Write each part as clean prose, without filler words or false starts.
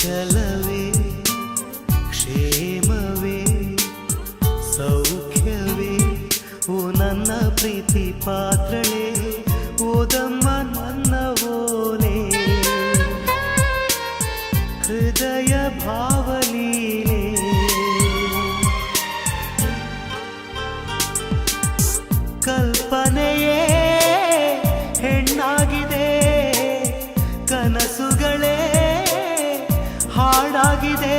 ಕುಶಲವೇ ಕ್ಷೇಮವೇ ಸೌಖ್ಯವೇ ಓ ನನ್ನ ಪ್ರೀತಿ ಪಾತ್ರಳೇ ಓದಮ್ಮ ನನ್ನ ಓಲೆ ಹೃದಯ ಭಾವಲೀಲೆ ಕಲ್ಪನೆಯೇ ಹೆಣ್ಣಾಗಿದೆ ಕನಸುಗಳೇ ಹಾಡಾಗಿದೆ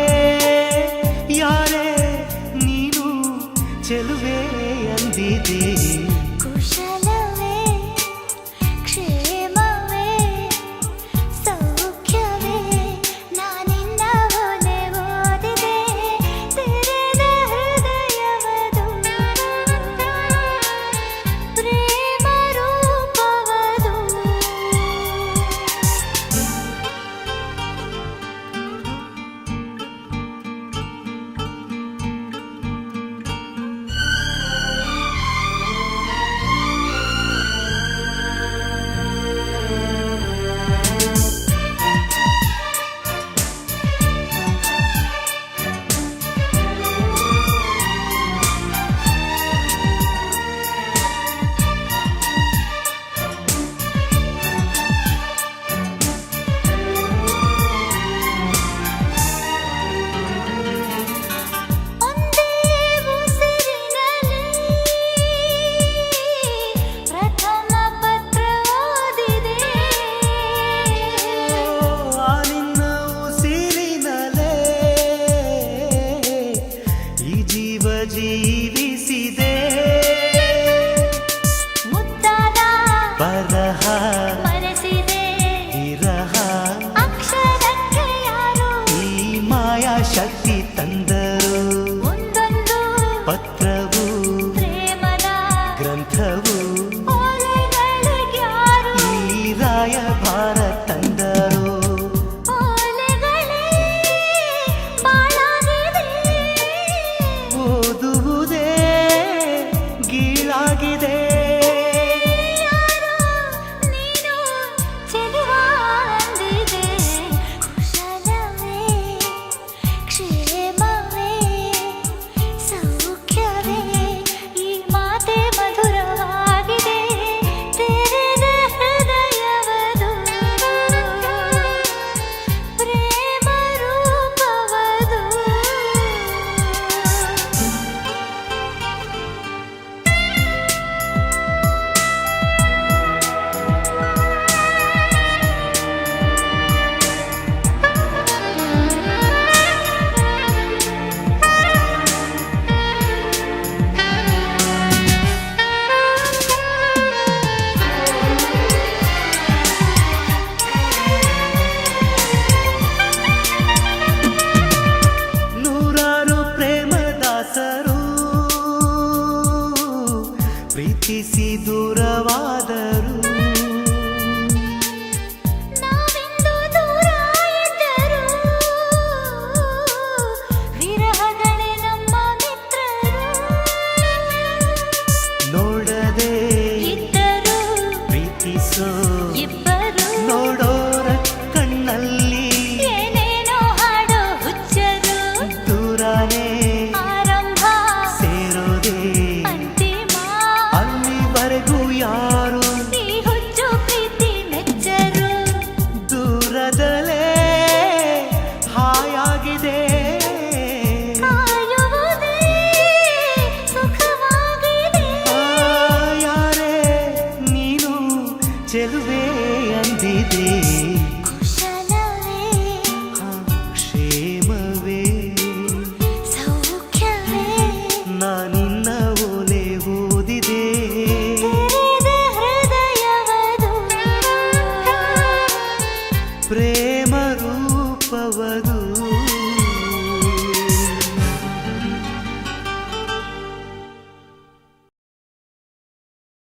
ಯಾರೇ ನೀನು ಚೆಲುವೆ ಅಂದಿದೆ ಕುಶಲವೇ ಕ್ಷೇಮವೇ ಸೌಖ್ಯವೇ ನಾನಿನ್ನ ಹೊನೆ ಓದಿದೆ ತೆರೆದ ಹೃದಯವದು ಪ್ರೇಮ ರೂಪವದು ಜೀವಿಸಿದೆ ಮುದ್ದಾದ ಬರಹ ಮರೆಸಿದೆ ವಿರಹ ಅಕ್ಷರಕ್ಕೆ ಯಾರು ಈ ಮಾಯಾ ಶಕ್ತಿ ತಂದರು ಒಂದೊಂದು ಪತ್ರವು ಪ್ರೇಮದ ಗ್ರಂಥವು ಓಲೆಗಳಿಗ್ಯಾರು ಈ ರಾಯಭಾರ ತಂದರು ಓಲೆಗಳೇ ಬಾಳಾಗಿದೆ ಓದುವುದೇ ಗೀಳಾಗಿದೆ ಯಾರೋ ನೀನು ಚೆಲುವ ಅಂದಿದೆ ಕುಶಲವೇ ಕ್ಷೇಮವೇ ಸೌಖ್ಯವೇ ಈ ಮಾತೆ ಮಧುರವಾಗಿದೆ ತೆರೆದ ಹೃದಯವದು ಪ್ರೇಮ ರೂಪವದು ನೂರಾರು ಪ್ರೇಮದಾಸರು ಪ್ರೀತಿಸಿ ದೂರವಾದರು